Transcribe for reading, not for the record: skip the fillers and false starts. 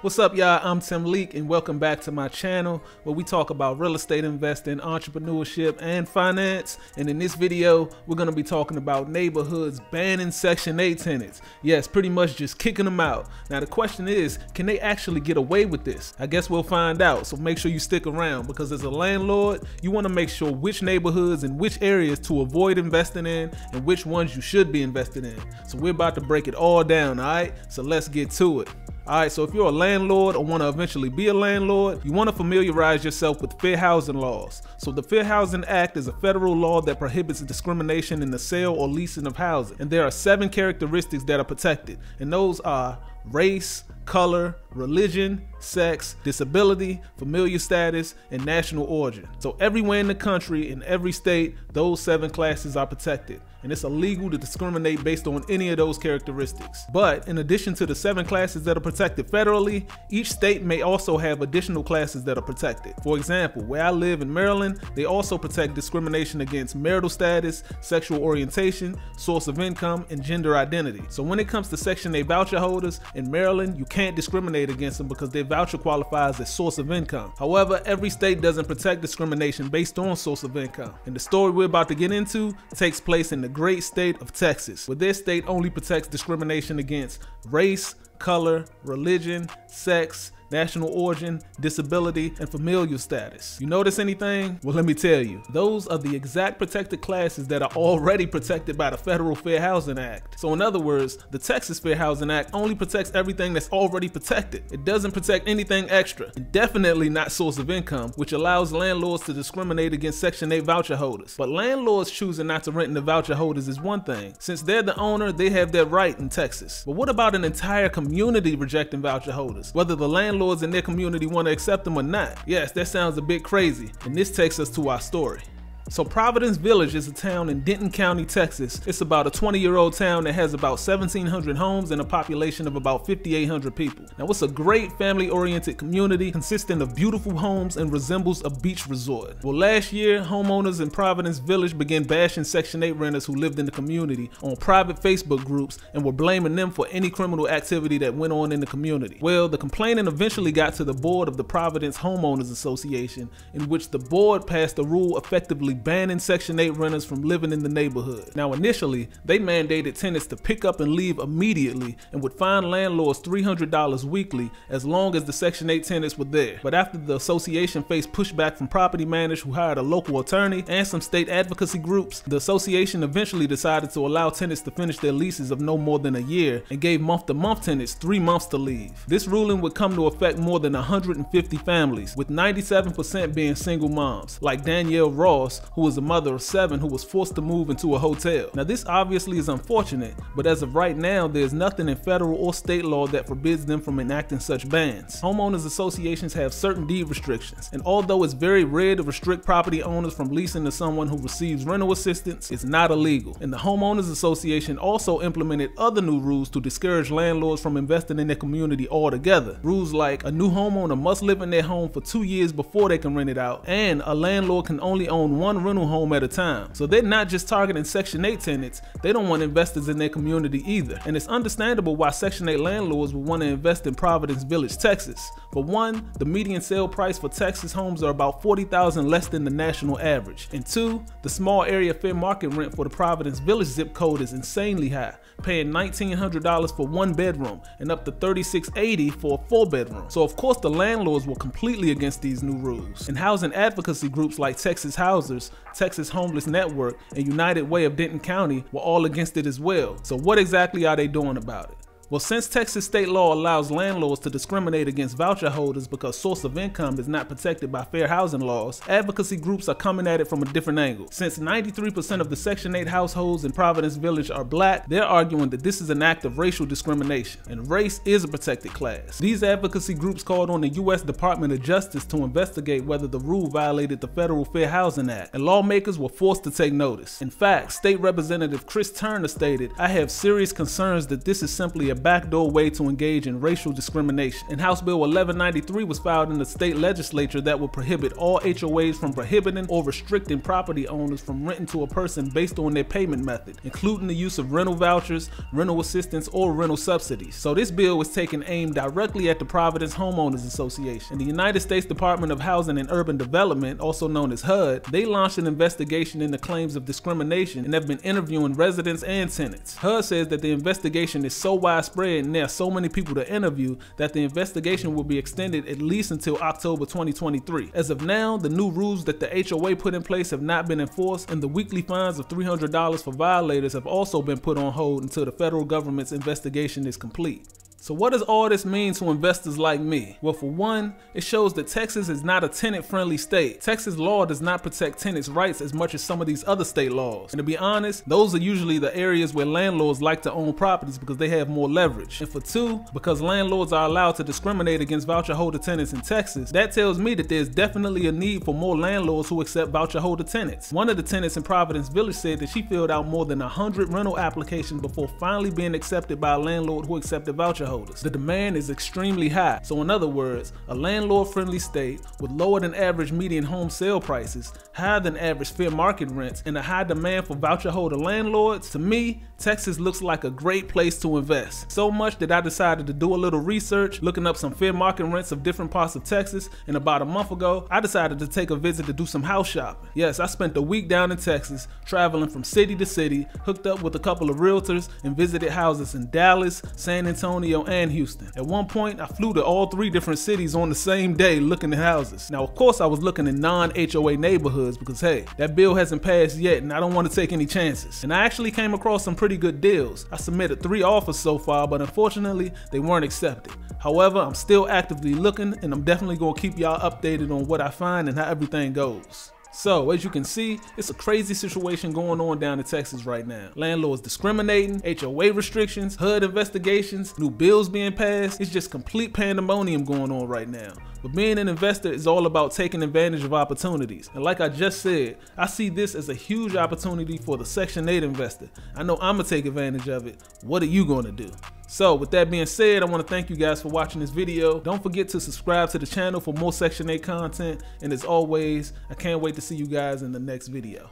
What's up, y'all? I'm Tim Leak, and welcome back to my channel where we talk about real estate investing, entrepreneurship, and finance. And in this video, we're going to be talking about neighborhoods banning Section 8 tenants. Yes, pretty much just kicking them out. Now, the question is, can they actually get away with this? I guess we'll find out, so make sure you stick around, because as a landlord, you want to make sure which neighborhoods and which areas to avoid investing in and which ones you should be invested in. So we're about to break it all down, all right? So let's get to it. Alright, so if you're a landlord or want to eventually be a landlord, you want to familiarize yourself with fair housing laws. So the Fair Housing Act is a federal law that prohibits discrimination in the sale or leasing of housing. And there are 7 characteristics that are protected. And those are race, color, religion, sex, disability, familial status, and national origin. So everywhere in the country, in every state, those 7 classes are protected. And it's illegal to discriminate based on any of those characteristics. But in addition to the 7 classes that are protected federally, each state may also have additional classes that are protected. For example, where I live in Maryland, they also protect discrimination against marital status, sexual orientation, source of income, and gender identity. So when it comes to Section 8 voucher holders, in Maryland, you can't discriminate against them because their voucher qualifies as source of income. However, every state doesn't protect discrimination based on source of income. And the story we're about to get into takes place in the great state of Texas, where their state only protects discrimination against race, color, religion, sex, national origin, disability, and familial status. You notice anything? Well, let me tell you, those are the exact protected classes that are already protected by the Federal Fair Housing Act. So in other words, the Texas Fair Housing Act only protects everything that's already protected. It doesn't protect anything extra, and definitely not source of income, which allows landlords to discriminate against Section 8 voucher holders. But landlords choosing not to rent to voucher holders is one thing. Since they're the owner, they have that right in Texas. But what about an entire community rejecting voucher holders, whether the landlords in their community want to accept them or not? Yes, that sounds a bit crazy, and this takes us to our story. So Providence Village is a town in Denton County, Texas. It's about a 20-year-old town that has about 1,700 homes and a population of about 5,800 people. Now, it's a great family-oriented community consisting of beautiful homes and resembles a beach resort. Well, last year, homeowners in Providence Village began bashing Section 8 renters who lived in the community on private Facebook groups and were blaming them for any criminal activity that went on in the community. Well, the complaining eventually got to the board of the Providence Homeowners Association, in which the board passed a rule effectively banning Section 8 renters from living in the neighborhood. Now, initially, they mandated tenants to pick up and leave immediately and would fine landlords $300 weekly as long as the Section 8 tenants were there. But after the association faced pushback from property managers who hired a local attorney and some state advocacy groups, the association eventually decided to allow tenants to finish their leases of no more than a year and gave month-to-month tenants 3 months to leave. This ruling would come to affect more than 150 families, with 97% being single moms, like Danielle Ross, who was a mother of 7 who was forced to move into a hotel. Now, this obviously is unfortunate, but as of right now, there's nothing in federal or state law that forbids them from enacting such bans. Homeowners associations have certain deed restrictions, and although it's very rare to restrict property owners from leasing to someone who receives rental assistance, it's not illegal. And the Homeowners Association also implemented other new rules to discourage landlords from investing in their community altogether. Rules like a new homeowner must live in their home for 2 years before they can rent it out, and a landlord can only own one rental home at a time. So they're not just targeting Section 8 tenants, they don't want investors in their community either. And it's understandable why Section 8 landlords would want to invest in Providence Village, Texas. For one, the median sale price for Texas homes are about $40,000 less than the national average. And 2, the small area fair market rent for the Providence Village zip code is insanely high, paying $1,900 for 1 bedroom and up to $3,680 for a 4-bedroom. So of course the landlords were completely against these new rules. And housing advocacy groups like Texas Housers, Texas Homeless Network, and United Way of Denton County were all against it as well. So what exactly are they doing about it? Well, since Texas state law allows landlords to discriminate against voucher holders because source of income is not protected by fair housing laws, advocacy groups are coming at it from a different angle. Since 93% of the Section 8 households in Providence Village are black, they're arguing that this is an act of racial discrimination, and race is a protected class. These advocacy groups called on the U.S. Department of Justice to investigate whether the rule violated the Federal Fair Housing Act, and lawmakers were forced to take notice. In fact, State Representative Chris Turner stated, "I have serious concerns that this is simply a backdoor way to engage in racial discrimination. And House Bill 1193 was filed in the state legislature that will prohibit all HOAs from prohibiting or restricting property owners from renting to a person based on their payment method, including the use of rental vouchers, rental assistance, or rental subsidies. So this bill was taking aim directly at the Providence Homeowners Association. And the United States Department of Housing and Urban Development, also known as HUD, they launched an investigation into claims of discrimination and have been interviewing residents and tenants. HUD says that the investigation is so widespread and there are so many people to interview that the investigation will be extended at least until October 2023. As of now, the new rules that the HOA put in place have not been enforced, and the weekly fines of $300 for violators have also been put on hold until the federal government's investigation is complete. So what does all this mean to investors like me? Well, for one, it shows that Texas is not a tenant-friendly state. Texas law does not protect tenants' rights as much as some of these other state laws. And to be honest, those are usually the areas where landlords like to own properties because they have more leverage. And for two, because landlords are allowed to discriminate against voucher holder tenants in Texas, that tells me that there's definitely a need for more landlords who accept voucher holder tenants. One of the tenants in Providence Village said that she filled out more than 100 rental applications before finally being accepted by a landlord who accepted voucher holders. The demand is extremely high. So in other words, a landlord-friendly state with lower than average median home sale prices, higher than average fair market rents, and a high demand for voucher holder landlords, to me, Texas looks like a great place to invest. So much that I decided to do a little research, looking up some fair market rents of different parts of Texas, and about a month ago, I decided to take a visit to do some house shopping. Yes, I spent a week down in Texas, traveling from city to city, hooked up with a couple of realtors, and visited houses in Dallas, San Antonio, and Houston. At one point, I flew to all three different cities on the same day looking at houses. Now, of course, I was looking in non-HOA neighborhoods because, hey, that bill hasn't passed yet and I don't want to take any chances. And I actually came across some pretty good deals. I submitted 3 offers so far, but unfortunately, they weren't accepted. However, I'm still actively looking and I'm definitely going to keep y'all updated on what I find and how everything goes. So, as you can see, it's a crazy situation going on down in Texas right now. Landlords discriminating, HOA restrictions, HUD investigations, new bills being passed. It's just complete pandemonium going on right now. But being an investor is all about taking advantage of opportunities. And like I just said, I see this as a huge opportunity for the Section 8 investor. I know I'm gonna take advantage of it. What are you gonna do? So with that being said, I want to thank you guys for watching this video. Don't forget to subscribe to the channel for more Section 8 content. And as always, I can't wait to see you guys in the next video.